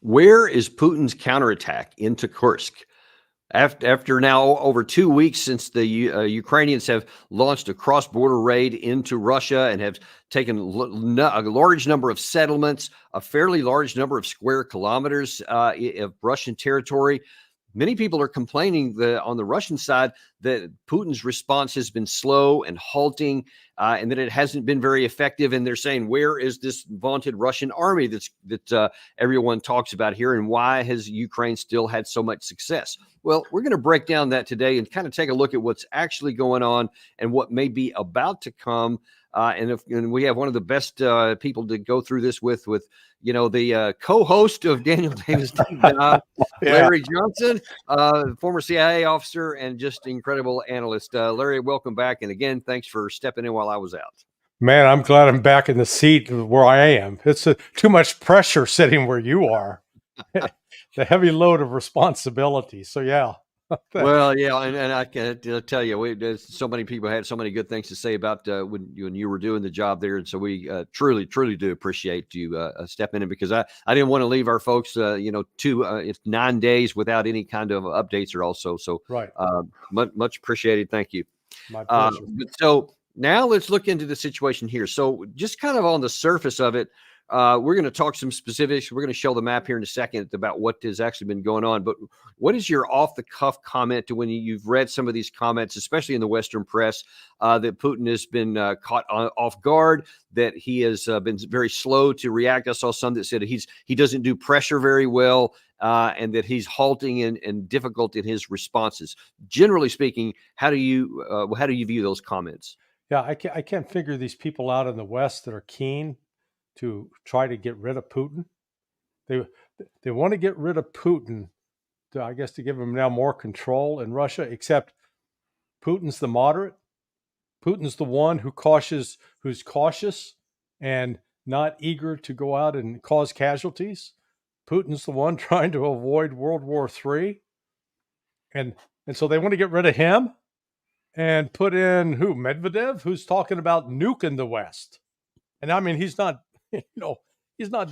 Where is Putin's counterattack into Kursk? After now over 2 weeks since the Ukrainians have launched a cross-border raid into Russia and have taken a large number of settlements, a fairly large number of square kilometers of Russian territory. Many people are complaining on the Russian side that Putin's response has been slow and halting, and that it hasn't been very effective. And they're saying, where is this vaunted Russian army that everyone talks about here, and why has Ukraine still had so much success? Well, we're going to break down that today and kind of take a look at what's actually going on and what may be about to come. And we have one of the best people to go through this with the co-host of Daniel Davis' Deep Dive, Larry Johnson, former CIA officer and just incredible analyst. Larry, welcome back. And again, thanks for stepping in while I was out. Man, I'm glad I'm back in the seat where I am. It's too much pressure sitting where you are. The heavy load of responsibility. So, yeah. Well, yeah, and I can tell you, so many people had so many good things to say about when you were doing the job there, and so we truly do appreciate you stepping in, because I didn't want to leave our folks, it's 9 days without any kind of updates or also. So, right, much appreciated. Thank you. My pleasure. So now let's look into the situation here. So just kind of on the surface of it. We're going to talk some specifics. We're going to show the map here in a second about what has actually been going on. But what is your off-the-cuff comment to when you've read some of these comments, especially in the Western press, that Putin has been caught off guard, that he has been very slow to react? I saw some that said he doesn't do pressure very well, and that he's halting and difficult in his responses. Generally speaking, how do you view those comments? Yeah, I can't figure these people out in the West that are keen to try to get rid of Putin. They want to get rid of Putin, I guess, to give him now more control in Russia, except Putin's the moderate. Putin's the one who's cautious and not eager to go out and cause casualties. Putin's the one trying to avoid World War III. And so they want to get rid of him and put in Medvedev, who's talking about nuking the West. And I mean, he's not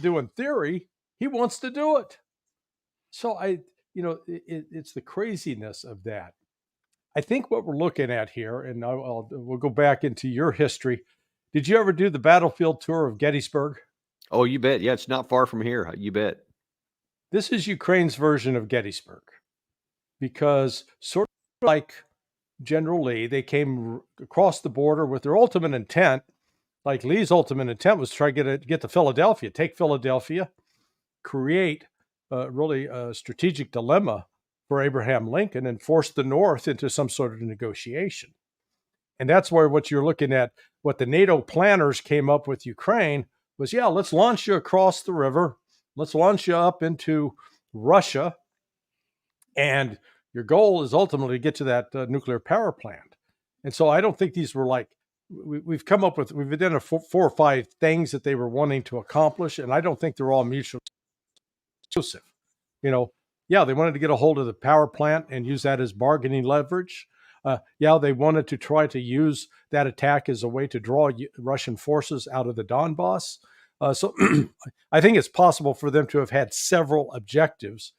doing theory. He wants to do it. So it's the craziness of that. I think what we're looking at here, and we'll go back into your history. Did you ever do the battlefield tour of Gettysburg? Oh, you bet. Yeah, it's not far from here. You bet. This is Ukraine's version of Gettysburg, because sort of like General Lee, they came across the border with their ultimate intent. Like Lee's ultimate intent was to try to get to Philadelphia, take Philadelphia, create really a strategic dilemma for Abraham Lincoln, and force the North into some sort of negotiation. And that's where what you're looking at, what the NATO planners came up with Ukraine was, let's launch you across the river. Let's launch you up into Russia. And your goal is ultimately to get to that nuclear power plant. And so I don't think these were like, we've identified 4 or 5 things that they were wanting to accomplish, and I don't think they're all mutually exclusive. They wanted to get a hold of the power plant and use that as bargaining leverage. They wanted to try to use that attack as a way to draw Russian forces out of the Donbass. So I think it's possible for them to have had several objectives.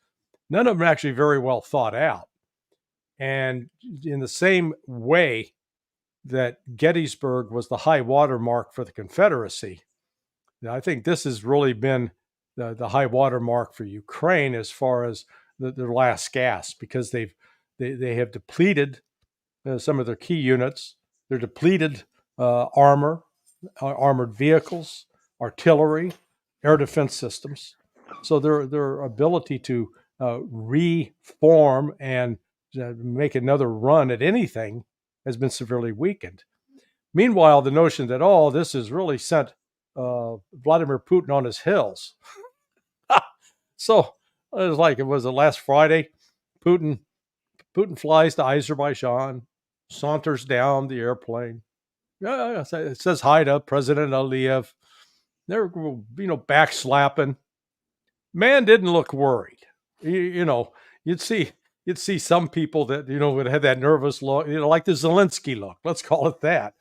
None of them actually very well thought out. And in the same way that Gettysburg was the high water mark for the Confederacy, I think this has really been the high water mark for Ukraine as far as their last gasp, because they have depleted some of their key units. They're depleted armored vehicles, artillery, air defense systems. So their ability to reform and make another run at anything has been severely weakened. Meanwhile, the notion that, this has really sent Vladimir Putin on his heels. So it was last Friday. Putin flies to Azerbaijan, saunters down the airplane. It says hi to President Aliyev. They're backslapping. Man didn't look worried. You'd see some people that, would have that nervous look, like the Zelensky look. Let's call it that.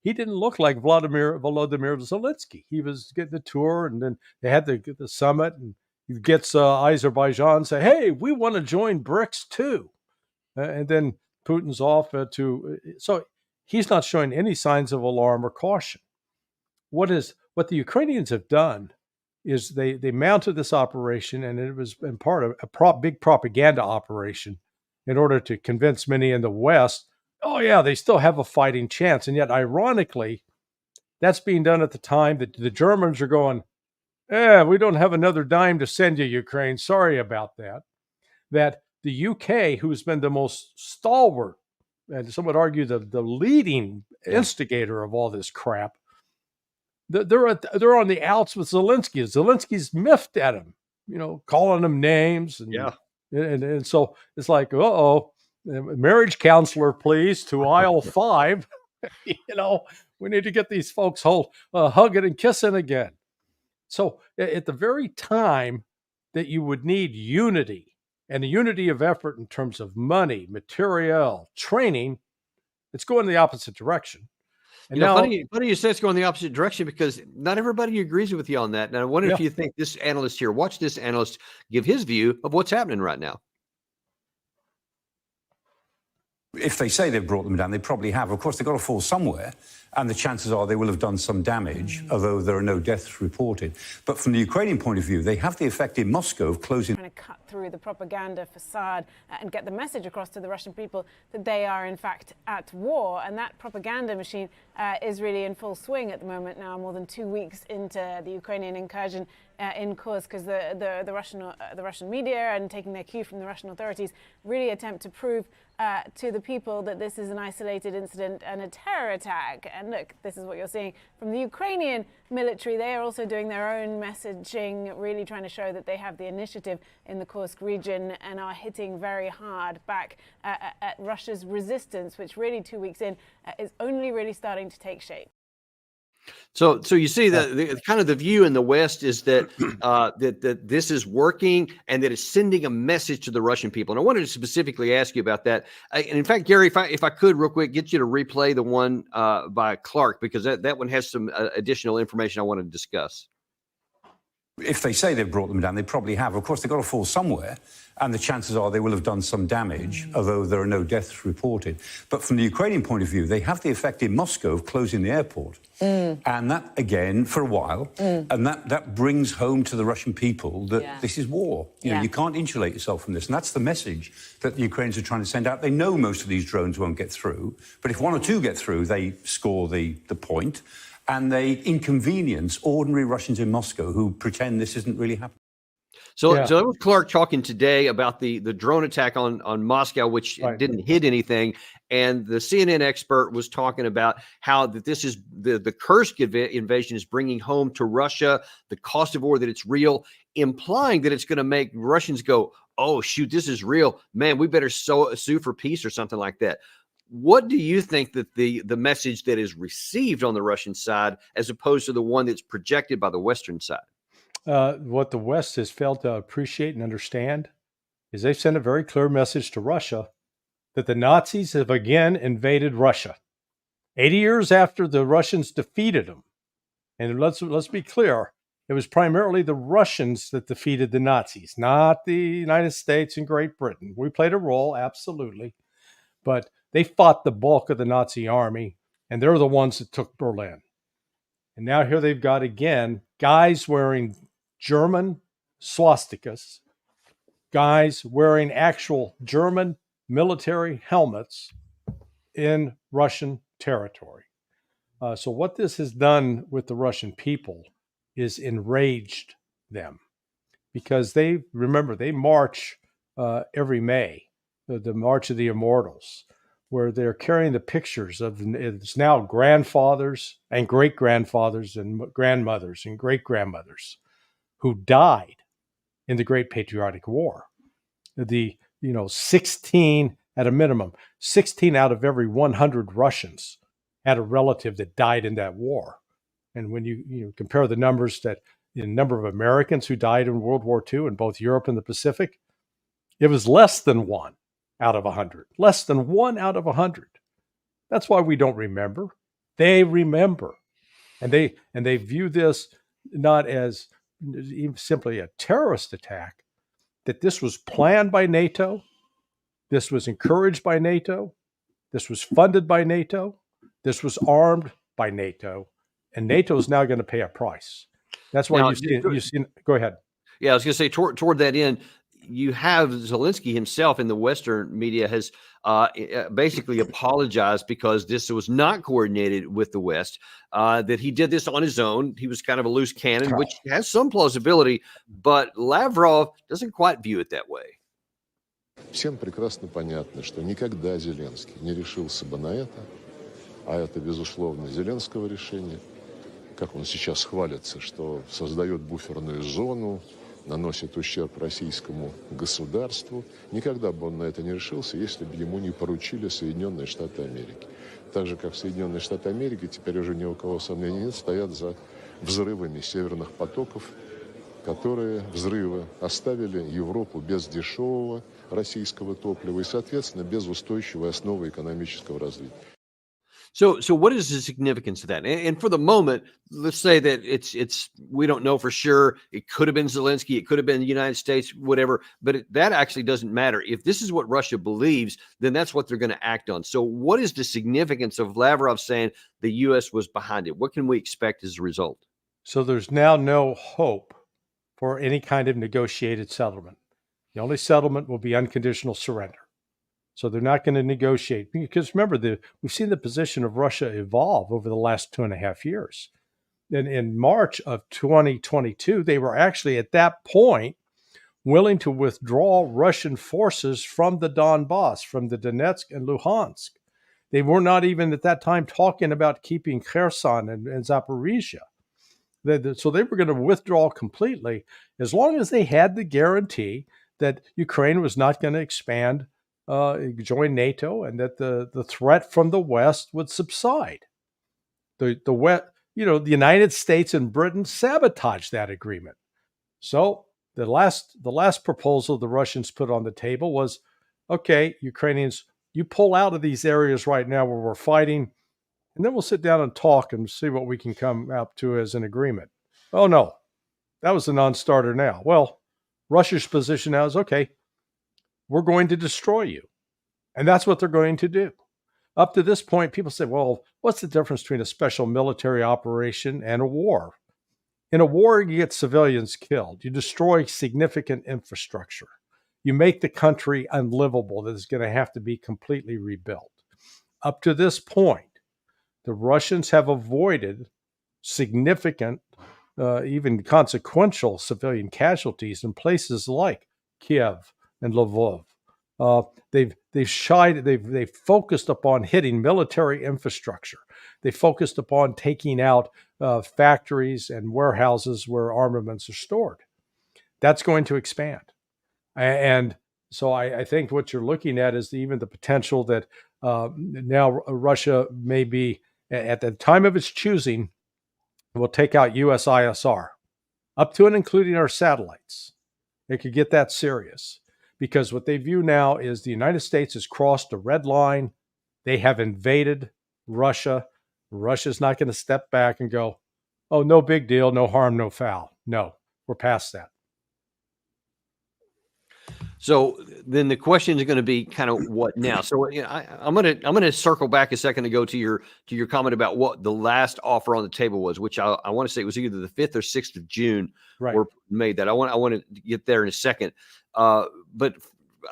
He didn't look like Volodymyr Zelensky. He was getting the tour, and then they had the summit, and gets Azerbaijan say, hey, we want to join BRICS too. And then Putin's off so he's not showing any signs of alarm or caution. What the Ukrainians have done is they mounted this operation, and it was in part of a big propaganda operation in order to convince many in the West, oh yeah, they still have a fighting chance. And yet, ironically, that's being done at the time that the Germans are going, we don't have another dime to send you, Ukraine. Sorry about that. That the UK, who's been the most stalwart, and some would argue the leading instigator of all this crap, they're on the outs with Zelensky. Zelensky's miffed at him, calling him names. And so it's like, marriage counselor, please, to aisle 5. We need to get these folks hugging and kissing again. So at the very time that you would need unity, and a unity of effort in terms of money, material, training, it's going the opposite direction. And funny you say it's going the opposite direction, because not everybody agrees with you on that. And I wonder if you think this analyst here, watch this analyst give his view of what's happening right now. If they say they've brought them down, they probably have. Of course, they've got to fall somewhere, and the chances are they will have done some damage, although there are no deaths reported. But from the Ukrainian point of view, they have the effect in Moscow of closing... Trying to cut through the propaganda facade and get the message across to the Russian people that they are, in fact, at war. And that propaganda machine is really in full swing at the moment now, more than 2 weeks into the Ukrainian incursion in Kursk, because the Russian media, and taking their cue from the Russian authorities, really attempt to prove to the people that this is an isolated incident and a terror attack. And look, this is what you're seeing from the Ukrainian military. They are also doing their own messaging, really trying to show that they have the initiative in the Kursk region and are hitting very hard back at Russia's resistance, which really 2 weeks in is only really starting to take shape. So you see that the kind of the view in the West is that that this is working, and that it's sending a message to the Russian people. And I wanted to specifically ask you about that. And in fact, Gary, if I could real quick get you to replay the one by Clark, because that one has some additional information I want to discuss. If they say they've brought them down, they probably have. Of course, they've got to fall somewhere, and the chances are they will have done some damage, although there are no deaths reported. But from the Ukrainian point of view, they have the effect in Moscow of closing the airport. And that, again, for a while, and that brings home to the Russian people that this is war. You can't insulate yourself from this. And that's the message that the Ukrainians are trying to send out. They know most of these drones won't get through, but if one or two get through, they score the point. And they inconvenience ordinary Russians in Moscow who pretend this isn't really happening. So that was Clark talking today about the drone attack on Moscow, which didn't hit anything. And the CNN expert was talking about how that this is the Kursk invasion is bringing home to Russia the cost of war, that it's real, implying that it's going to make Russians go, oh, shoot, this is real. Man, we better sue for peace or something like that. What do you think that the message that is received on the Russian side, as opposed to the one that's projected by the Western side? What the West has failed to appreciate and understand is they've sent a very clear message to Russia that the Nazis have again invaded Russia, 80 years after the Russians defeated them. And let's be clear, it was primarily the Russians that defeated the Nazis, not the United States and Great Britain. We played a role, absolutely, but they fought the bulk of the Nazi army, and they're the ones that took Berlin. And now here they've got, again, guys wearing German swastikas, guys wearing actual German military helmets in Russian territory. So what this has done with the Russian people is enraged them, because they march every May, the March of the Immortals, where they're carrying the pictures of it's now grandfathers and great-grandfathers and grandmothers and great-grandmothers who died in the Great Patriotic War. 16 at a minimum, 16 out of every 100 Russians had a relative that died in that war. And when you compare the numbers, the number of Americans who died in World War II in both Europe and the Pacific, it was less than 1 out of 100. Less than 1 out of 100. That's why we don't remember. They remember. And they view this not as even simply a terrorist attack, that this was planned by NATO, this was encouraged by NATO, this was funded by NATO, this was armed by NATO, and NATO is now going to pay a price. That's why Now, you've seen. Go ahead. Yeah, I was going to say toward that end, you have Zelensky himself in the Western media has basically apologized because this was not coordinated with the West, that he did this on his own. He was kind of a loose cannon, which has some plausibility, but Lavrov doesn't quite view it that way. Всем прекрасно понятно, что никогда Зеленский не решился бы на это, а это, безусловно, Зеленского решение. Как он сейчас хвалится, что создает буферную зону, наносит ущерб российскому государству. Никогда бы он на это не решился, если бы ему не поручили Соединенные Штаты Америки. Так же, как Соединенные Штаты Америки, теперь уже ни у кого сомнений нет, стоят за взрывами северных потоков, которые взрывы оставили Европу без дешевого российского топлива и, соответственно, без устойчивой основы экономического развития. So what is the significance of that? And for the moment, let's say that it's we don't know for sure. It could have been Zelensky, it could have been the United States, whatever. But that actually doesn't matter. If this is what Russia believes, then that's what they're going to act on. So what is the significance of Lavrov saying the U.S. was behind it? What can we expect as a result? So there's now no hope for any kind of negotiated settlement. The only settlement will be unconditional surrender. So they're not going to negotiate, because remember, we've seen the position of Russia evolve over the last 2.5 years. And in March of 2022, they were actually at that point willing to withdraw Russian forces from the Donbass, from the Donetsk and Luhansk. They were not even at that time talking about keeping Kherson and Zaporizhia. So they were going to withdraw completely as long as they had the guarantee that Ukraine was not going to expand, join NATO, and that the threat from the West would subside. The United States and Britain sabotaged that agreement. So the last proposal the Russians put on the table was, okay, Ukrainians, you pull out of these areas right now where we're fighting, and then we'll sit down and talk and see what we can come up to as an agreement. Oh no, that was a non-starter now. Well, Russia's position now is, okay, we're going to destroy you. And that's what they're going to do. Up to this point, people say, well, what's the difference between a special military operation and a war? In a war, you get civilians killed. You destroy significant infrastructure. You make the country unlivable that is going to have to be completely rebuilt. Up to this point, the Russians have avoided significant, even consequential civilian casualties in places like Kiev and Lvov. They've focused upon hitting military infrastructure. They focused upon taking out factories and warehouses where armaments are stored. That's going to expand. And so I think what you're looking at is even the potential that now Russia may be, at the time of its choosing, will take out USISR, up to and including our satellites. It could get that serious, because what they view now is the United States has crossed a red line. They have invaded Russia. Russia's not going to step back and go, oh, no big deal, no harm, no foul. No, we're past that. So then the question is going to be kind of what now? So I'm going to circle back a second ago to your comment about what the last offer on the table was, which I want to say it was either the 5th or 6th of June. Right. Or made that. I want to get there in a second, but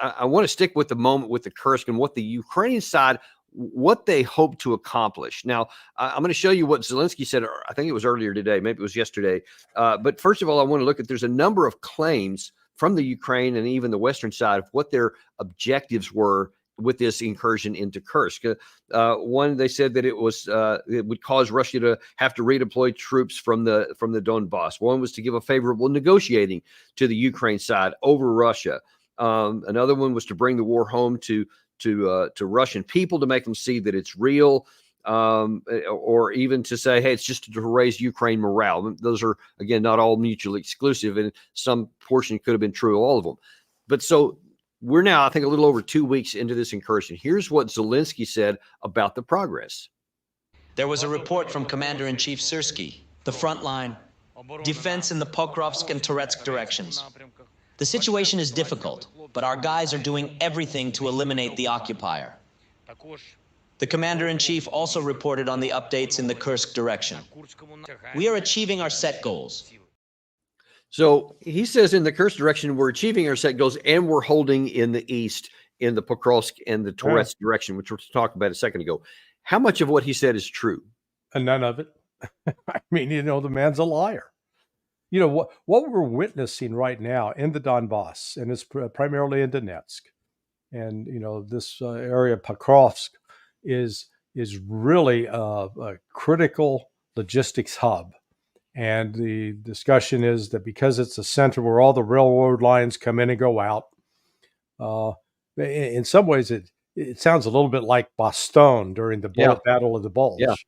I want to stick with the moment with the Kursk and what the Ukrainian side, what they hope to accomplish. Now, I'm going to show you what Zelensky said. I think it was earlier today, maybe it was yesterday. But first of all, I want to look at, there's a number of claims from the Ukraine and even the Western side of what their objectives were with this incursion into Kursk. One, they said that it would cause Russia to have to redeploy troops from the Donbass. One was to give a favorable negotiating to the Ukraine side over Russia. Another one was to bring the war home to Russian people, to make them see that it's real. Or even to say, hey, it's just to raise Ukraine morale. Those are, again, not all mutually exclusive, and some portion could have been true of all of them. But so we're now, I think, a little over 2 weeks into this incursion. Here's what Zelensky said about the progress. There was a report from Commander-in-Chief Syrskyi. The front line defense in the Pokrovsk and Toretsk directions. The situation is difficult, but our guys are doing everything to eliminate the occupier. The commander-in-chief also reported on the updates in the Kursk direction. We are achieving our set goals. So he says in the Kursk direction, we're achieving our set goals, and we're holding in the east in the Pokrovsk and the Toretsk direction, which we talked about a second ago. How much of what he said is true? And none of it. I mean, the man's a liar. What we're witnessing right now in the Donbass, and it's primarily in Donetsk, and this area Pokrovsk is really a critical logistics hub. And the discussion is that because it's a center where all the railroad lines come in and go out, in some ways it sounds a little bit like Bastogne during the Battle of the Bulge,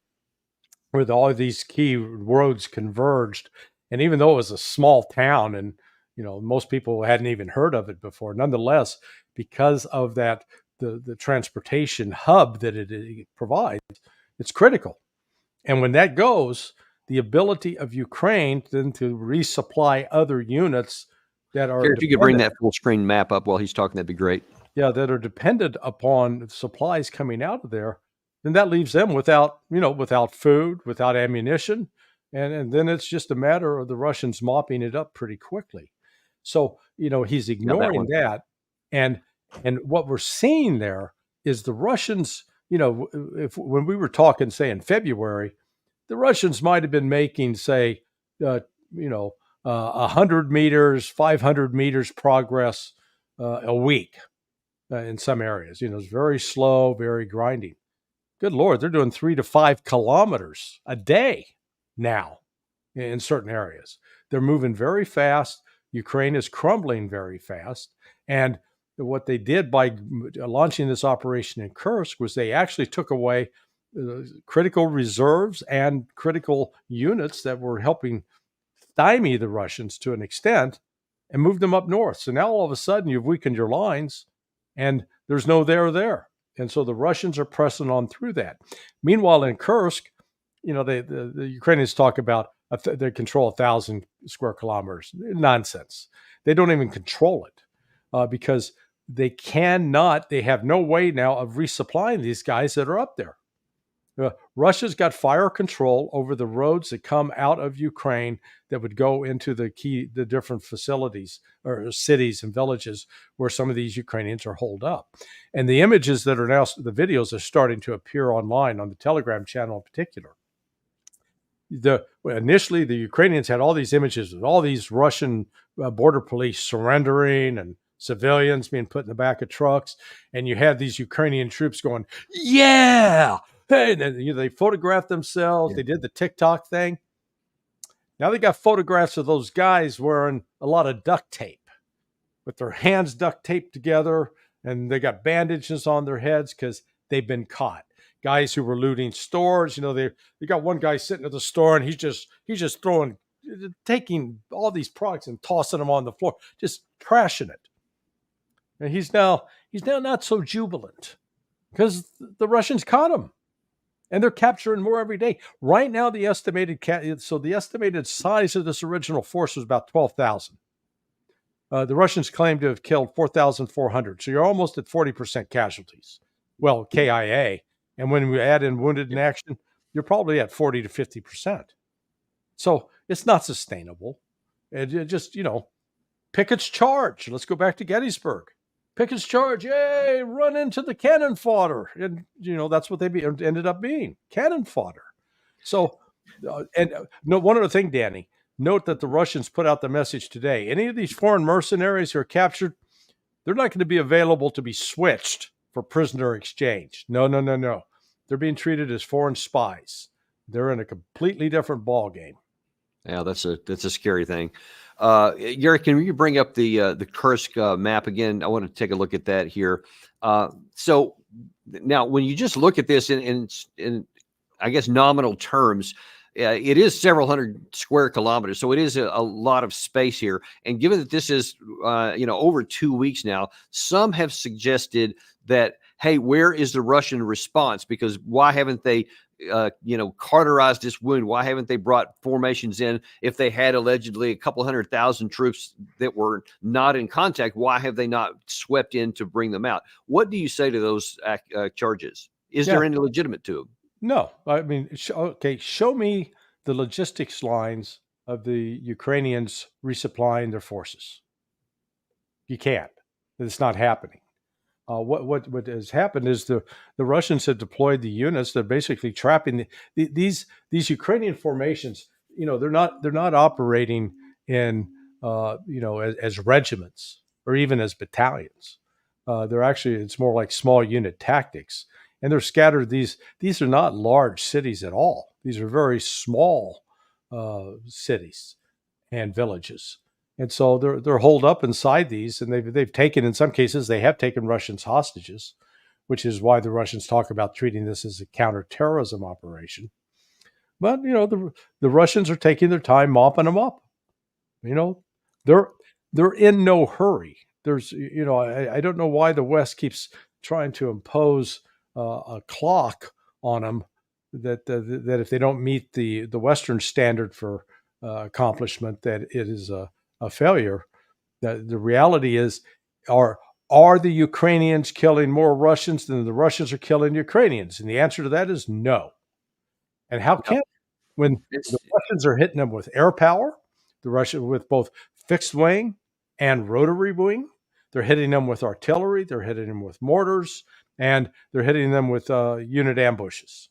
where all of these key roads converged. And even though it was a small town and, most people hadn't even heard of it before, nonetheless, because of that, the transportation hub that it provides, it's critical. And when that goes, the ability of Ukraine then to resupply other units that are If you could bring that full screen map up while he's talking, that'd be great. Yeah, that are dependent upon supplies coming out of there, then that leaves them without food, without ammunition. And then it's just a matter of the Russians mopping it up pretty quickly. So, he's ignoring that. And what we're seeing there is the Russians, when we were talking, say, in February, the Russians might have been making, say, 100 meters, 500 meters progress a week in some areas. It's very slow, very grinding. Good Lord, they're doing 3 to 5 kilometers a day now in certain areas. They're moving very fast. Ukraine is crumbling very fast. And what they did by launching this operation in Kursk was they actually took away critical reserves and critical units that were helping stymie the Russians to an extent and moved them up north. So now all of a sudden you've weakened your lines and there's no there. And so the Russians are pressing on through that. Meanwhile, in Kursk, the Ukrainians talk about they control 1,000 square kilometers. Nonsense. They don't even control it because they have no way now of resupplying these guys that are up there. Russia's got fire control over the roads that come out of Ukraine that would go into the different facilities or cities and villages where some of these Ukrainians are holed up. And the images that are now, the videos are starting to appear online on the Telegram channel in particular. Initially, the Ukrainians had all these images of all these Russian border police surrendering and civilians being put in the back of trucks. And you had these Ukrainian troops going, yeah! Hey, and they photographed themselves. Yeah. They did the TikTok thing. Now they got photographs of those guys wearing a lot of duct tape with their hands duct taped together, and they got bandages on their heads because they've been caught. Guys who were looting stores, they got one guy sitting at the store and he's just taking all these products and tossing them on the floor, just trashing it. And he's now not so jubilant because the Russians caught him. And they're capturing more every day. Right now, the estimated size of this original force was about 12,000. The Russians claim to have killed 4,400. So you're almost at 40% casualties. Well, KIA. And when we add in wounded in action, you're probably at 40 to 50%. So it's not sustainable. It just, Pickett's charge. Let's go back to Gettysburg. Pickett's charge, yay, run into the cannon fodder. And, that's what they ended up being, cannon fodder. So, one other thing, Danny, note that the Russians put out the message today. Any of these foreign mercenaries who are captured, they're not going to be available to be switched for prisoner exchange. No. They're being treated as foreign spies. They're in a completely different ballgame. Yeah, that's a scary thing. Gary, can you bring up the Kursk map again? I want to take a look at that here. So now, when you just look at this in I guess nominal terms, it is several hundred square kilometers, so it is a lot of space here. And given that this is over 2 weeks now, some have suggested that, hey, where is the Russian response? Because why haven't they cauterized this wound? Why haven't they brought formations in? If they had allegedly a couple 100,000 troops that were not in contact, why have they not swept in to bring them out? What do you say to those charges? Is there any legitimate to them? No, I mean, okay, show me the logistics lines of the Ukrainians resupplying their forces. You can't. It's not happening. What has happened is the Russians have deployed the units. They're basically trapping these Ukrainian formations. They're not operating in as regiments or even as battalions. It's more like small unit tactics, and they're scattered. These are not large cities at all. These are very small cities and villages. And so they're holed up inside these, and they've taken, in some cases, they have taken Russians hostages, which is why the Russians talk about treating this as a counterterrorism operation. But the Russians are taking their time mopping them up. They're in no hurry. There's I don't know why the West keeps trying to impose a clock on them that if they don't meet the Western standard for accomplishment, that it is a failure. The reality is, are the Ukrainians killing more Russians than the Russians are killing Ukrainians? And the answer to that is no. And how can, when the Russians are hitting them with air power, the Russians with both fixed wing and rotary wing, they're hitting them with artillery, they're hitting them with mortars, and they're hitting them with unit ambushes.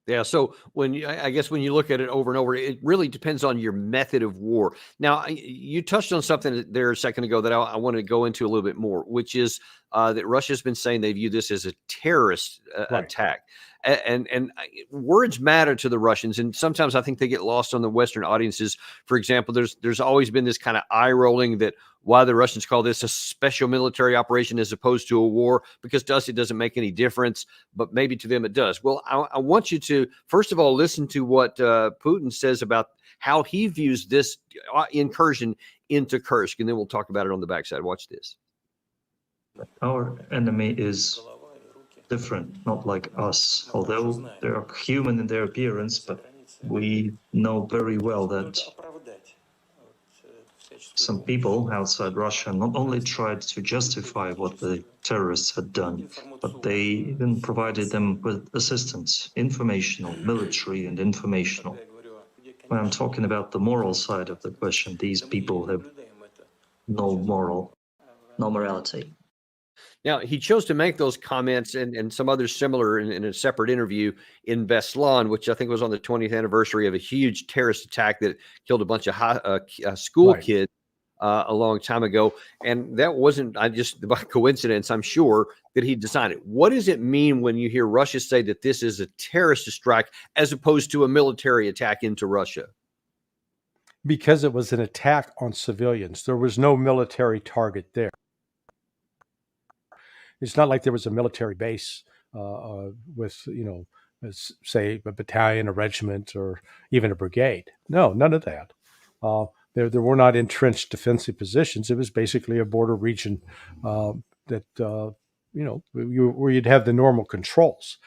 Yeah. So I guess when you look at it over and over, it really depends on your method of war. Now, you touched on something there a second ago that I want to go into a little bit more, which is that Russia's been saying they view this as a terrorist attack. And words matter to the Russians, and sometimes I think they get lost on the Western audiences. For example, there's always been this kind of eye rolling that why the Russians call this a special military operation as opposed to a war, because to us it doesn't make any difference, but maybe to them it does. Well, I want you to first of all listen to what Putin says about how he views this incursion into Kursk, and then we'll talk about it on the backside. Watch this. Our enemy is different, not like us, although they are human in their appearance, but we know very well that some people outside Russia not only tried to justify what the terrorists had done, but they even provided them with assistance, informational, military and informational. When I'm talking about the moral side of the question, these people have no morality. Now, he chose to make those comments and some others similar in a separate interview in Beslan, which I think was on the 20th anniversary of a huge terrorist attack that killed a bunch of school kids a long time ago. And that wasn't just by coincidence, I'm sure, that he decided. What does it mean when you hear Russia say that this is a terrorist strike as opposed to a military attack into Russia? Because it was an attack on civilians. There was no military target there. It's not like there was a military base with, say, a battalion, a regiment, or even a brigade. No, none of that. There were not entrenched defensive positions. It was basically a border region that, where you'd have the normal controls.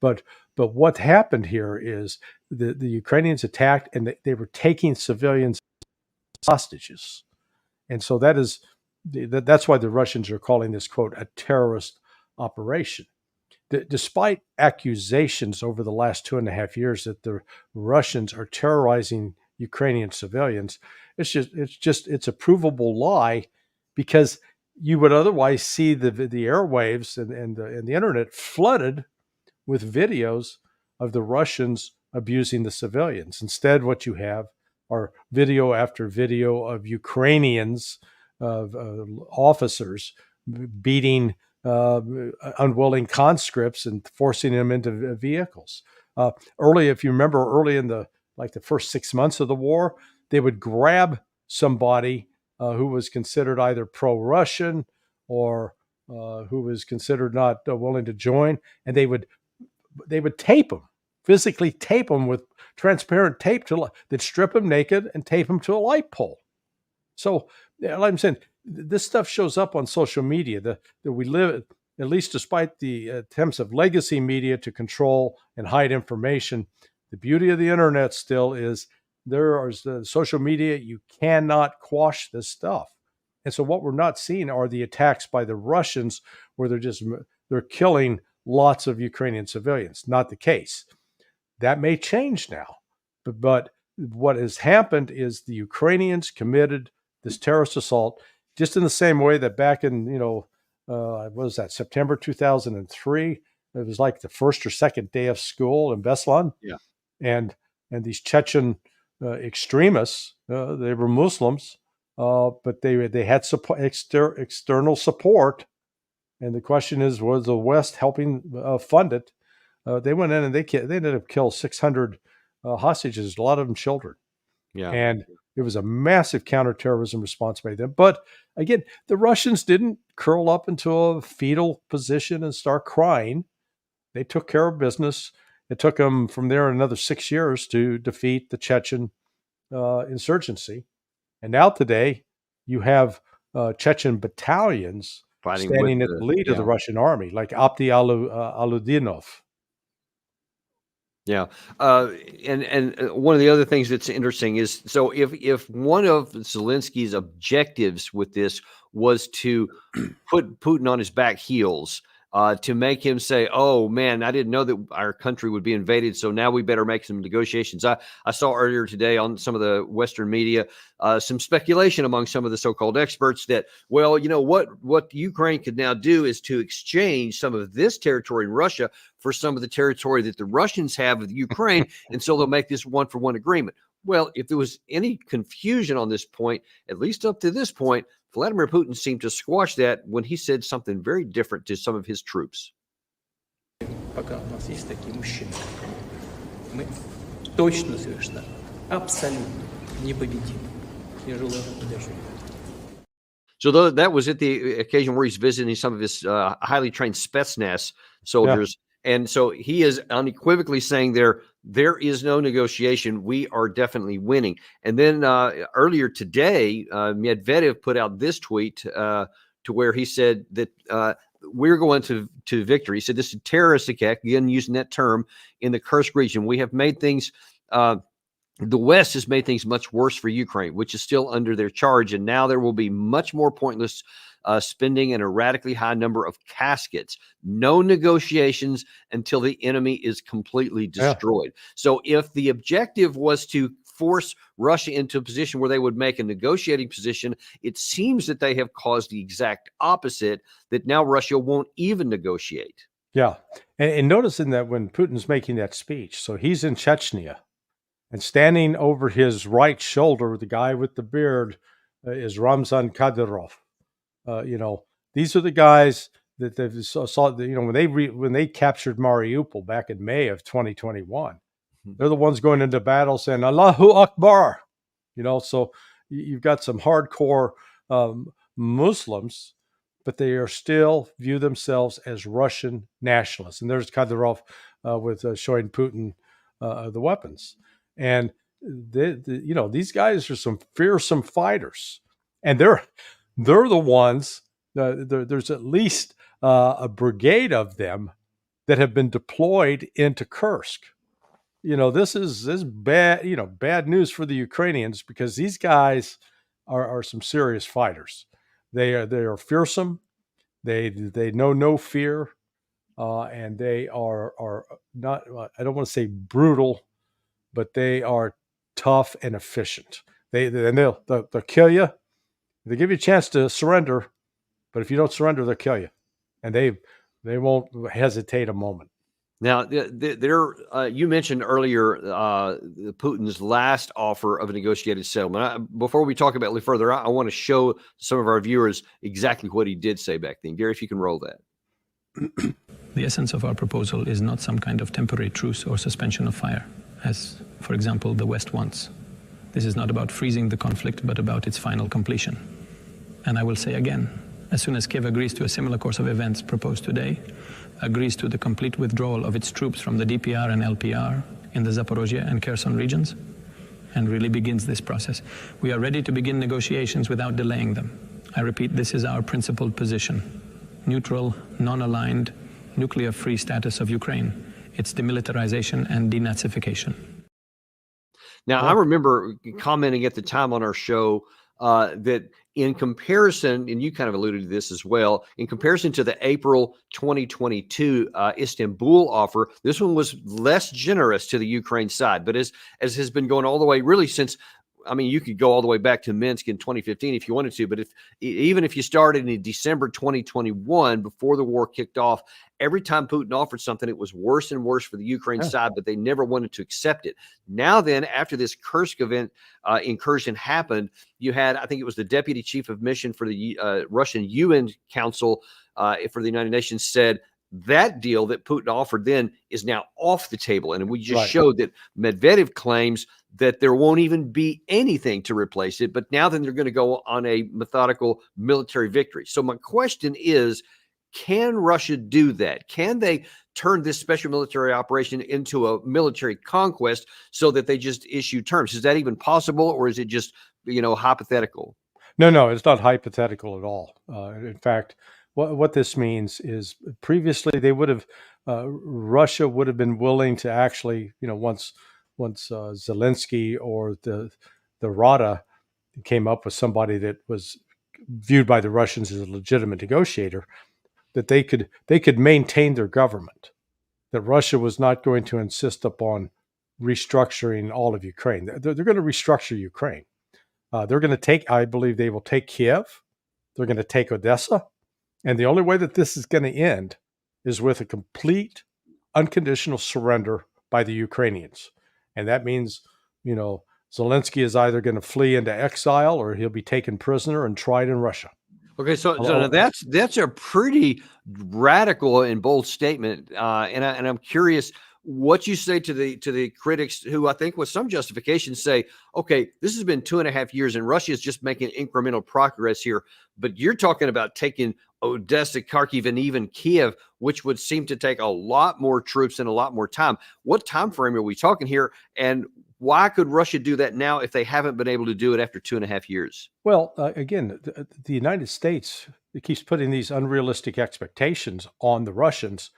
But what happened here is the Ukrainians attacked, and they were taking civilians hostages. And so that's why the Russians are calling this, quote, a terrorist operation. Despite accusations over the last 2.5 years that the Russians are terrorizing Ukrainian civilians, it's a provable lie, because you would otherwise see the airwaves and the internet flooded with videos of the Russians abusing the civilians. Instead, what you have are video after video of Ukrainians, of officers beating unwilling conscripts and forcing them into vehicles. If you remember, early in the first 6 months of the war, they would grab somebody who was considered either pro-Russian or who was considered not willing to join, and they would tape them, physically tape them with transparent tape that strip them naked and tape them to a light pole. So, like I'm saying, this stuff shows up on social media. That we live at least despite the attempts of legacy media to control and hide information, the beauty of the internet still is there is social media. You cannot quash this stuff. And so what we're not seeing are the attacks by the Russians where they're killing lots of Ukrainian civilians. Not the case. That may change now. But what has happened is the Ukrainians committed this terrorist assault just in the same way that back in, what was that, September 2003? It was like the first or second day of school in Beslan. Yeah. And these Chechen extremists, they were Muslims, but they had external support. And the question is, was the West helping fund it? They went in and they ended up killing 600 hostages, a lot of them children. Yeah. And it was a massive counterterrorism response by them. But again, the Russians didn't curl up into a fetal position and start crying. They took care of business. It took them from there another 6 years to defeat the Chechen insurgency. And now today, you have Chechen battalions standing at the lead of the Russian army, like Abdi Aludinov. Yeah. And one of the other things that's interesting is, so if one of Zelensky's objectives with this was to put Putin on his back heels, to make him say, oh, man, I didn't know that our country would be invaded, so now we better make some negotiations. I saw earlier today on some of the Western media some speculation among some of the so-called experts that, well, what Ukraine could now do is to exchange some of this territory in Russia for some of the territory that the Russians have with Ukraine, and so they'll make this one-for-one agreement. Well, if there was any confusion on this point, at least up to this point, Vladimir Putin seemed to squash that when he said something very different to some of his troops. Пока у нас есть такие мужчины, мы точно совершенно, абсолютно непобедимы. Я желаю вам удачи. So that was at the occasion where he's visiting some of his highly trained Spetsnaz soldiers. Yeah. And so he is unequivocally saying there is no negotiation. We are definitely winning. And then earlier today, Medvedev put out this tweet to where he said that we're going to victory. He said this is a terrorist attack, again, using that term, in the Kursk region. We have made things the West has made things much worse for Ukraine, which is still under their charge. And now there will be much more pointless spending and a radically high number of caskets. No negotiations until the enemy is completely destroyed. Yeah. So if the objective was to force Russia into a position where they would make a negotiating position, it seems that they have caused the exact opposite, that now Russia won't even negotiate. Yeah. And noticing that when Putin's making that speech, so he's in Chechnya, and standing over his right shoulder, the guy with the beard, is Ramzan Kadyrov. These are the guys that they saw. When they captured Mariupol back in May of 2021, they're the ones going into battle saying Allahu Akbar. So you've got some hardcore Muslims, but they are still view themselves as Russian nationalists. And there's Kadyrov with showing Putin the weapons. And these guys are some fearsome fighters, and they're the ones. There's at least a brigade of them that have been deployed into Kursk. This is bad. Bad news for the Ukrainians, because these guys are some serious fighters. They are fearsome. They know no fear, and they are not. I don't want to say brutal, but they are tough and efficient. They'll kill you. They give you a chance to surrender, but if you don't surrender, they'll kill you, and they won't hesitate a moment. Now, you mentioned earlier Putin's last offer of a negotiated settlement. Before we talk about it a little further, I want to show some of our viewers exactly what he did say back then. Gary, if you can roll that. The essence of our proposal is not some kind of temporary truce or suspension of fire, as, for example, the West wants. This is not about freezing the conflict, but about its final completion. And I will say again, as soon as Kiev agrees to a similar course of events proposed today, agrees to the complete withdrawal of its troops from the DPR and LPR in the Zaporozhye and Kherson regions, and really begins this process, we are ready to begin negotiations without delaying them. I repeat, this is our principled position. neutral, non-aligned, nuclear-free status of Ukraine, its demilitarization and denazification. Now, I remember commenting at the time on our show that in comparison, and you kind of alluded to this as well, in comparison to the April 2022 Istanbul offer, this one was less generous to the Ukraine side. But as has been going all the way, really since, I mean, you could go all the way back to Minsk in 2015 if you wanted to, but even if you started in December 2021, before the war kicked off, every time Putin offered something, it was worse and worse for the Ukraine side, but they never wanted to accept it. Now then, after this Kursk event incursion happened, you had, I think it was the deputy chief of mission for the Russian UN Council for the United Nations said, that deal that Putin offered then is now off the table. And we just showed that Medvedev claims that there won't even be anything to replace it. But now then they're going to go on a methodical military victory. So my question is, can Russia do that? Can they turn this special military operation into a military conquest so that they just issue terms? Is that even possible, or is it just, hypothetical? No, it's not hypothetical at all. In fact, what this means is previously they would have, Russia would have been willing to actually, once Zelensky or the Rada came up with somebody that was viewed by the Russians as a legitimate negotiator, that they could maintain their government, that Russia was not going to insist upon restructuring all of Ukraine. They're going to restructure Ukraine. They're going to take, I believe they will take Kiev. They're going to take Odessa. And the only way that this is going to end is with a complete unconditional surrender by the Ukrainians. And that means, Zelensky is either going to flee into exile or he'll be taken prisoner and tried in Russia. Okay, so that's a pretty radical and bold statement, and I'm curious what you say to the critics who I think with some justification say, okay, this has been 2.5 years and Russia is just making incremental progress here, but you're talking about taking Odessa, Kharkiv, and even Kiev, which would seem to take a lot more troops and a lot more time. What time frame are we talking here, and why could Russia do that now if they haven't been able to do it after 2.5 years? Well, again, the United States, it keeps putting these unrealistic expectations on the Russians,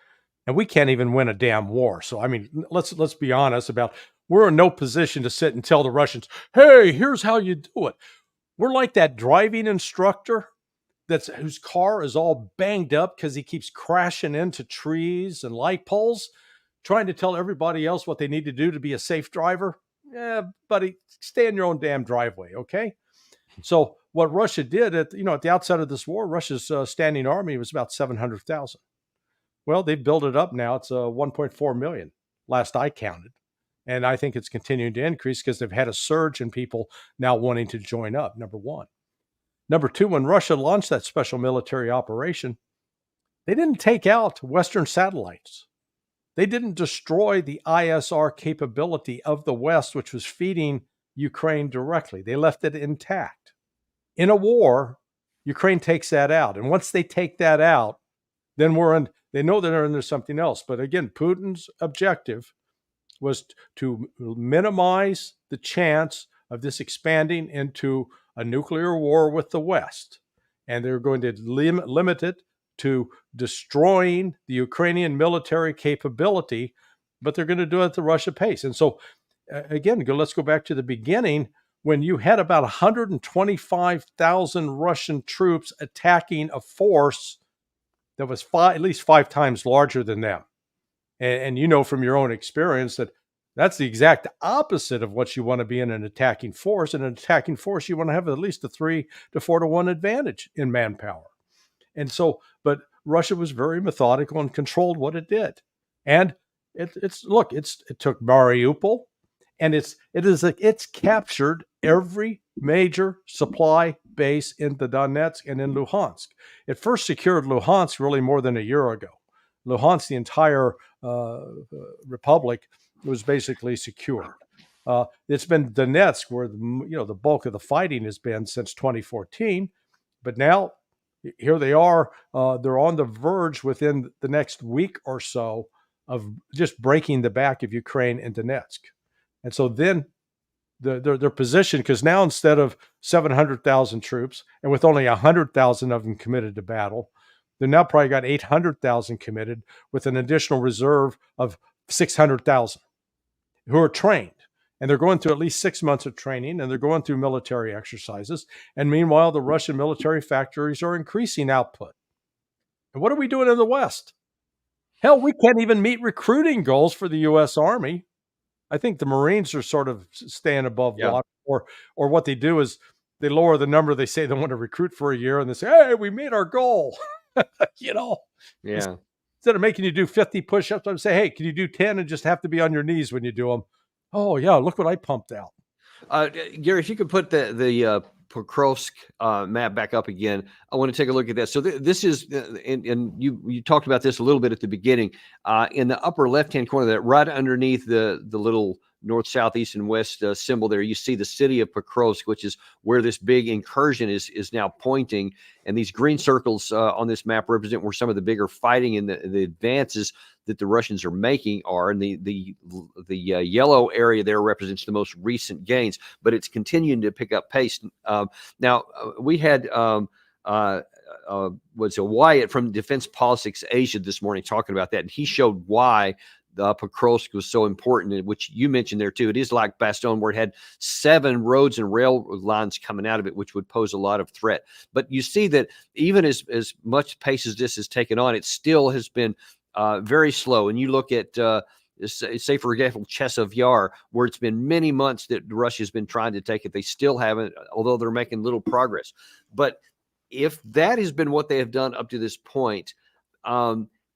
and we can't even win a damn war. So, I mean, let's be honest about, we're in no position to sit and tell the Russians, hey, here's how you do it. We're like that driving instructor whose car is all banged up because he keeps crashing into trees and light poles, trying to tell everybody else what they need to do to be a safe driver. Yeah, buddy, stay in your own damn driveway, okay? So what Russia did at the outset of this war, Russia's standing army was about 700,000. Well, they've built it up now. It's 1.4 million, last I counted. And I think it's continuing to increase because they've had a surge in people now wanting to join up, number one. Number two, when Russia launched that special military operation, they didn't take out Western satellites. They didn't destroy the ISR capability of the West, which was feeding Ukraine directly. They left it intact. In a war, Ukraine takes that out. And once they take that out, then they know that they're into something else. But again, Putin's objective was to minimize the chance of this expanding into a nuclear war with the West. And they're going to limit it to destroying the Ukrainian military capability, but they're going to do it at the Russia pace. And so, again, let's go back to the beginning when you had about 125,000 Russian troops attacking a force that was at least 5 times larger than them. And you know from your own experience that that's the exact opposite of what you want to be in an attacking force. In an attacking force, you want to have at least a 3 to 4 to 1 advantage in manpower. And so, but Russia was very methodical and controlled what it did. And it took Mariupol, and it's captured every major supply base in the Donetsk and in Luhansk. It first secured Luhansk really more than a year ago. Luhansk, the entire republic, was basically secured. It's been Donetsk where the bulk of the fighting has been since 2014, but now here they are. They're on the verge within the next week or so of just breaking the back of Ukraine and Donetsk. And so then their position, because now instead of 700,000 troops, and with only 100,000 of them committed to battle, They've now probably got 800,000 committed with an additional reserve of 600,000 who are trained. And they're going through at least 6 months of training, and they're going through military exercises. And meanwhile, the Russian military factories are increasing output. And what are we doing in the West? Hell, we can't even meet recruiting goals for the U.S. Army. I think the Marines are sort of staying above Yeah. water, or what they do is they lower the number they say they want to recruit for a year, and they say, hey, we made our goal. You know, Yeah. instead of making you do 50 push-ups, I'd say, hey, can you do 10 and just have to be on your knees when you do them? Oh, yeah, look what I pumped out. Gary, if you could put the Pokrovsk map back up again, I want to take a look at that. So this is, and you talked about this a little bit at the beginning. In the upper left-hand corner, that right underneath the little north, south, east, and west symbol there, you see the city of Pokrovsk, which is where this big incursion is now pointing. And these green circles on this map represent where some of the bigger fighting and the advances that the Russians are making are, and the yellow area there represents the most recent gains, but it's continuing to pick up pace. Now we had Wyatt from Defense Politics Asia this morning talking about that, and he showed why Pokrovsk was so important, which you mentioned there too. It is like Bastogne, where it had 7 roads and rail lines coming out of it, which would pose a lot of threat. But you see that even as much pace as this has taken on, it still has been very slow. And you look at, say, for example, Chesov Yar, where it's been many months that Russia's been trying to take it. They still haven't, although they're making little progress. But if that has been what they have done up to this point,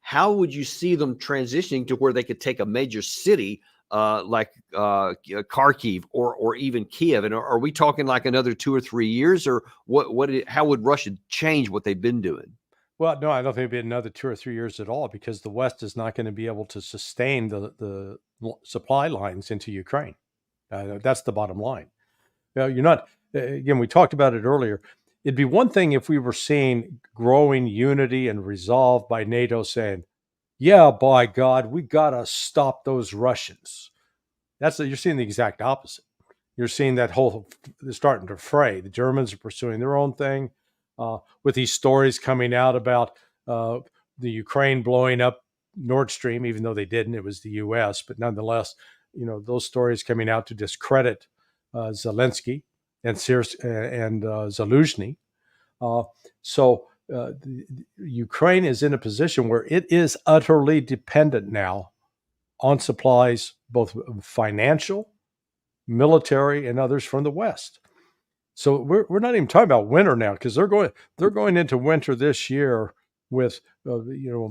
how would you see them transitioning to where they could take a major city like Kharkiv or even Kiev? And are we talking like another 2 or 3 years, or how would Russia change what they've been doing? Well, no, I don't think it'd be another 2 or 3 years at all, because the West is not going to be able to sustain the supply lines into Ukraine. That's the bottom line. Now, you're not, again, we talked about it earlier. It'd be one thing if we were seeing growing unity and resolve by NATO saying, yeah, by God, we got to stop those Russians. You're seeing the exact opposite. You're seeing that they're starting to fray. The Germans are pursuing their own thing. With these stories coming out about the Ukraine blowing up Nord Stream, even though they didn't, it was the U.S. But nonetheless, those stories coming out to discredit Zelensky and Zaluzhny. So Ukraine is in a position where it is utterly dependent now on supplies, both financial, military, and others from the West. So we're not even talking about winter now, because they're going into winter this year with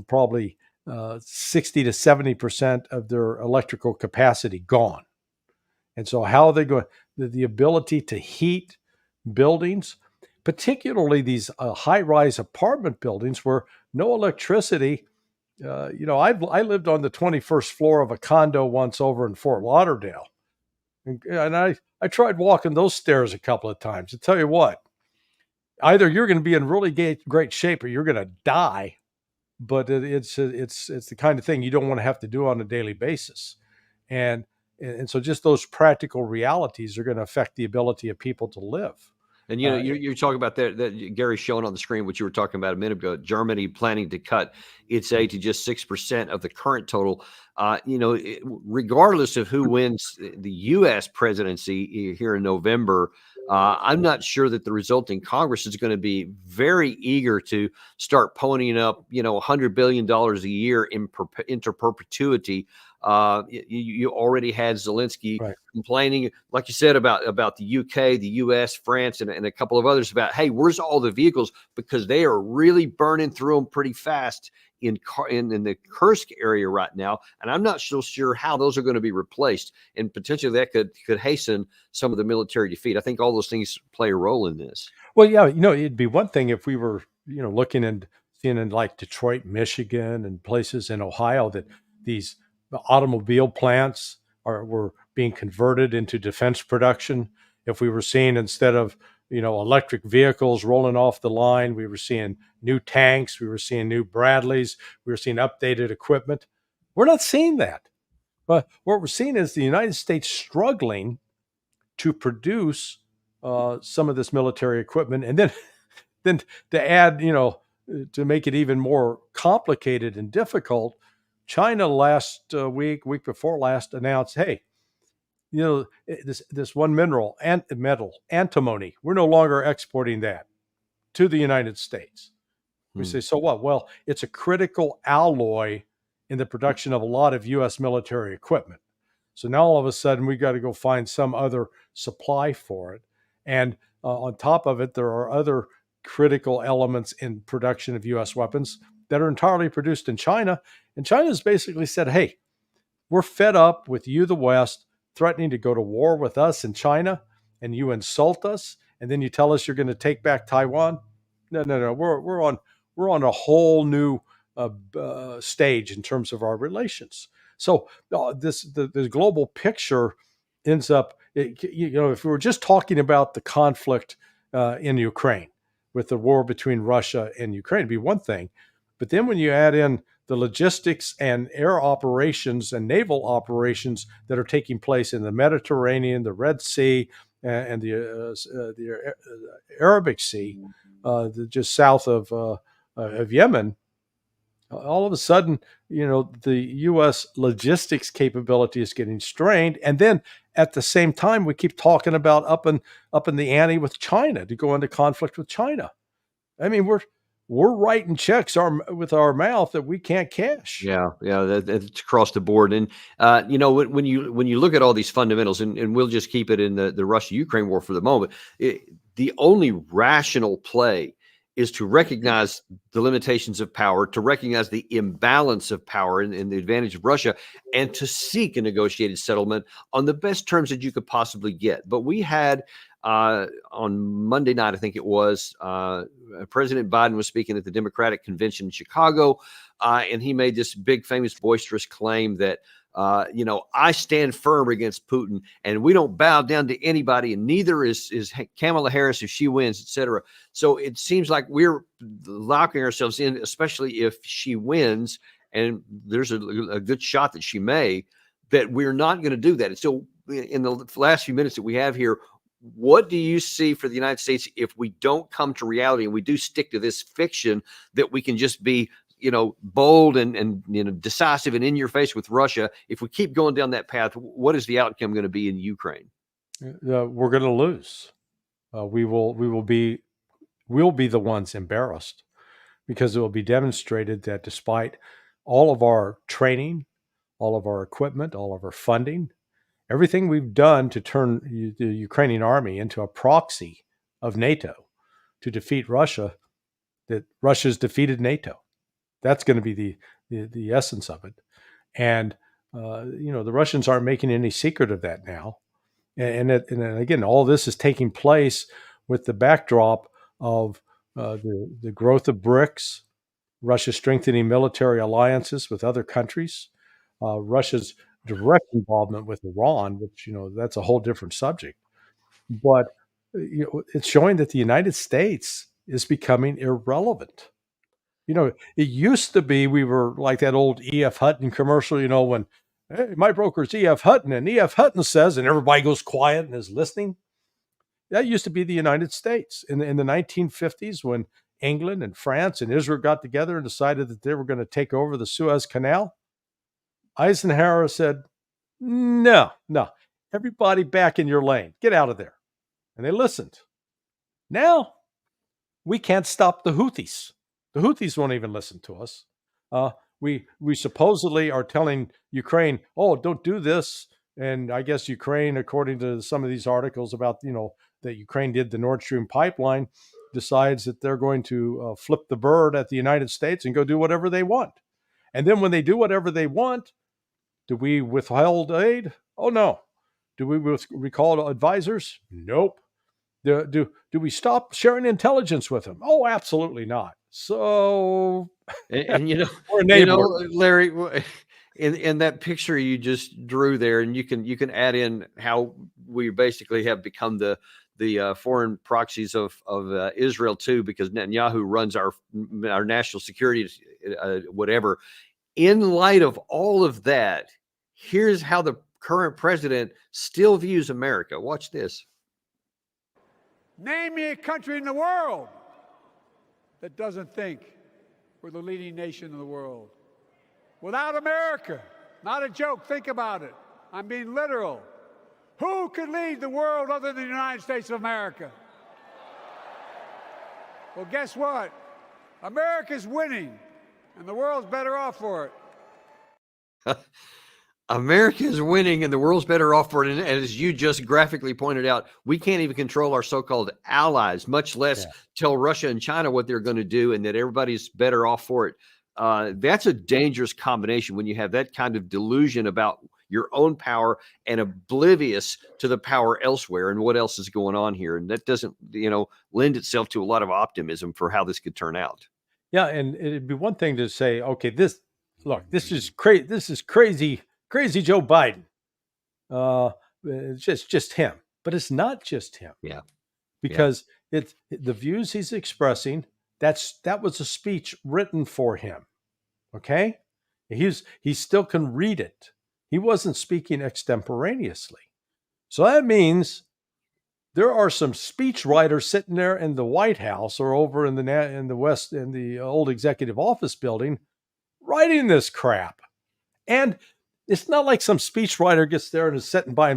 probably 60 to 70% of their electrical capacity gone. And so how are they going? The ability to heat buildings, particularly these high-rise apartment buildings where no electricity. I lived on the 21st floor of a condo once over in Fort Lauderdale. And I tried walking those stairs a couple of times. I tell you what, either you're going to be in really great shape or you're going to die. But it's the kind of thing you don't want to have to do on a daily basis. And so just those practical realities are going to affect the ability of people to live. And you're talking about that Gary's showing on the screen what you were talking about a minute ago. Germany planning to cut its aid to just 6% of the current total. Regardless of who wins the U.S. presidency here in November, I'm not sure that the resulting Congress is going to be very eager to start ponying up, $100 billion a year into perpetuity. You already had Zelensky complaining, like you said, about the UK, the US, France, and a couple of others about, hey, where's all the vehicles? Because they are really burning through them pretty fast in the Kursk area right now. And I'm not so sure how those are going to be replaced. And potentially that could hasten some of the military defeat. I think all those things play a role in this. Well, yeah, it'd be one thing if we were, looking and seeing in like Detroit, Michigan, and places in Ohio that these automobile plants were being converted into defense production. If we were seeing, instead of electric vehicles rolling off the line, we were seeing new tanks, we were seeing new Bradleys, we were seeing updated equipment. We're not seeing that. But what we're seeing is the United States struggling to produce some of this military equipment, and then to add to make it even more complicated and difficult, China last week before last, announced, hey, this one metal, antimony, we're no longer exporting that to the United States. We say, so what? Well, it's a critical alloy in the production of a lot of U.S. military equipment. So now all of a sudden we got to go find some other supply for it. And on top of it, there are other critical elements in production of U.S. weapons that are entirely produced in China. And China's basically said, hey, we're fed up with you, the West, threatening to go to war with us in China, and you insult us, and then you tell us you're going to take back Taiwan. No. We're on a whole new stage in terms of our relations. So the global picture ends up, if we were just talking about the conflict in Ukraine with the war between Russia and Ukraine, it'd be one thing. But then when you add in the logistics and air operations and naval operations that are taking place in the Mediterranean, the Red Sea, and the Arabic Sea, just south of Yemen, all of a sudden, the U.S. logistics capability is getting strained. And then at the same time, we keep talking about up in the ante with China, to go into conflict with China. I mean, we're writing checks with our mouth that we can't cash. Yeah, that's across the board. And when you look at all these fundamentals, and we'll just keep it in the Russia-Ukraine war for the moment, the only rational play is to recognize the limitations of power, to recognize the imbalance of power and the advantage of Russia, and to seek a negotiated settlement on the best terms that you could possibly get. But we had on Monday night, I think it was, President Biden was speaking at the Democratic Convention in Chicago, and he made this big, famous, boisterous claim that, I stand firm against Putin, and we don't bow down to anybody, and neither is Kamala Harris if she wins, et cetera. So it seems like we're locking ourselves in, especially if she wins, and there's a good shot that she may, that we're not going to do that. And so in the last few minutes that we have here, what do you see for the United States if we don't come to reality and we do stick to this fiction that we can just be, bold and decisive and in your face with Russia? If we keep going down that path, what is the outcome going to be in Ukraine? We're going to lose. We'll be the ones embarrassed, because it will be demonstrated that despite all of our training, all of our equipment, all of our funding, everything we've done to turn the Ukrainian army into a proxy of NATO to defeat Russia, that Russia's defeated NATO. That's going to be the essence of it. And, the Russians aren't making any secret of that now. And again, all this is taking place with the backdrop of the growth of BRICS, Russia strengthening military alliances with other countries, Russia's direct involvement with Iran, which, that's a whole different subject. But, it's showing that the United States is becoming irrelevant. It used to be we were like that old E.F. Hutton commercial, when, hey, my broker's E.F. Hutton, and E.F. Hutton says, and everybody goes quiet and is listening. That used to be the United States. In the 1950s, when England and France and Israel got together and decided that they were going to take over the Suez Canal, Eisenhower said, no, everybody back in your lane, get out of there. And they listened. Now, we can't stop the Houthis. The Houthis won't even listen to us. We supposedly are telling Ukraine, oh, don't do this. And I guess Ukraine, according to some of these articles about, that Ukraine did the Nord Stream pipeline, decides that they're going to flip the bird at the United States and go do whatever they want. And then when they do whatever they want, do we withhold aid? Oh, no. Do we recall advisors? Nope. Do we stop sharing intelligence with them? Oh, absolutely not. So, and we're Larry, in that picture you just drew there, and you can add in how we basically have become the foreign proxies of Israel too, because Netanyahu runs our national security, whatever. In light of all of that, here's how the current president still views America. Watch this. Name me a country in the world that doesn't think we're the leading nation in the world. Without America, not a joke, think about it. I'm being literal. Who could lead the world other than the United States of America? Well, guess what? America's winning, and the world's better off for it. America is winning and the world's better off for it. And as you just graphically pointed out, we can't even control our so-called allies, much less tell Russia and China what they're going to do, and that everybody's better off for it. That's a dangerous combination when you have that kind of delusion about your own power and oblivious to the power elsewhere and what else is going on here. And that doesn't, lend itself to a lot of optimism for how this could turn out. Yeah. And it'd be one thing to say, okay, this is crazy. This is crazy Joe Biden. It's just him, but it's not just him. Yeah. Because it's the views he's expressing. That was a speech written for him. Okay. He still can read it. He wasn't speaking extemporaneously. So that means there are some speech writers sitting there in the White House or over in the West, in the old executive office building, writing this crap. And it's not like some speech writer gets there and is sitting by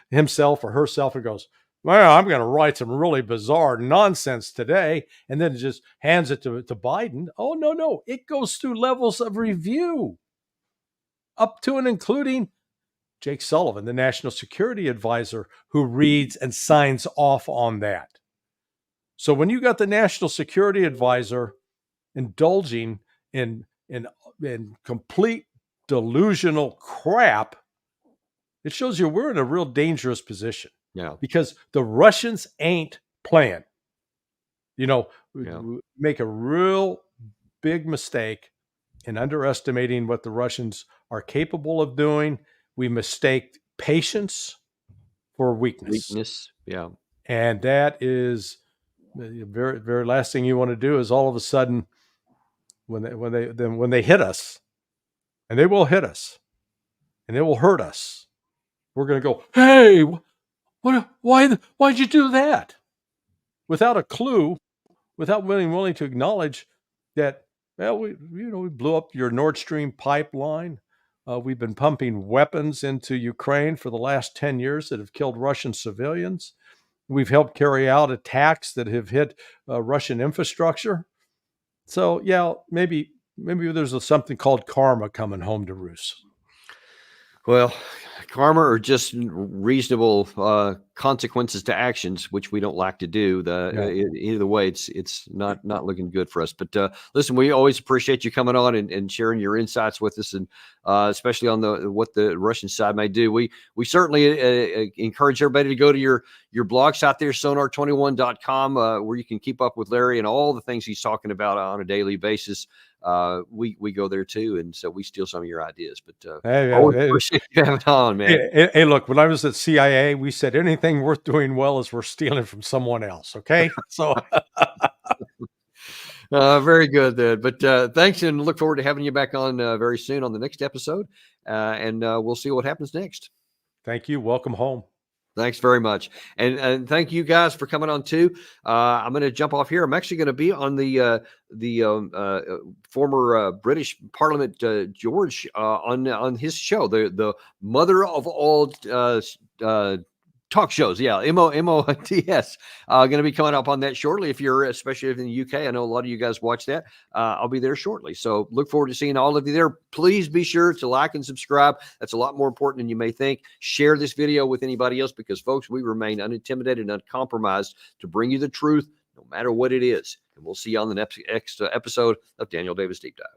himself or herself and goes, well, I'm going to write some really bizarre nonsense today, and then just hands it to Biden. Oh, no. It goes through levels of review, up to and including Jake Sullivan, the National Security Advisor, who reads and signs off on that. So when you got the National Security Advisor indulging in complete delusional crap, it shows you we're in a real dangerous position. Yeah. Because the Russians ain't playing. We make a real big mistake in underestimating what the Russians are capable of doing. We mistake patience for weakness. Yeah. And that is the very, very last thing you want to do is all of a sudden when they hit us, and they will hit us, and they will hurt us, we're going to go, hey, why'd you do that? Without a clue, without being willing to acknowledge that, well, we blew up your Nord Stream pipeline. We've been pumping weapons into Ukraine for the last 10 years that have killed Russian civilians. We've helped carry out attacks that have hit Russian infrastructure. So, yeah, maybe there's something called karma coming home to roost. Well, karma or just reasonable consequences to actions, which we don't like to do. Either way, it's not looking good for us. But listen, we always appreciate you coming on and sharing your insights with us, and especially on what the Russian side may do. We certainly encourage everybody to go to your blogs out there, sonar21.com, where you can keep up with Larry and all the things he's talking about on a daily basis. We go there too, and so we steal some of your ideas. But appreciate you having on, man. Hey, look, when I was at CIA, we said anything worth doing well is we're stealing from someone else. Okay, so very good, then. But thanks, and look forward to having you back on very soon on the next episode, and we'll see what happens next. Thank you. Welcome home. Thanks very much. And thank you guys for coming on too. I'm going to jump off here. I'm actually going to be on the former British Parliament, George, on his show, the mother of all talk shows. Yeah. MOTS, going to be coming up on that shortly. Especially if in the UK, I know a lot of you guys watch that. I'll be there shortly. So look forward to seeing all of you there. Please be sure to like and subscribe. That's a lot more important than you may think. Share this video with anybody else, because folks, we remain unintimidated and uncompromised to bring you the truth, no matter what it is. And we'll see you on the next episode of Daniel Davis Deep Dive.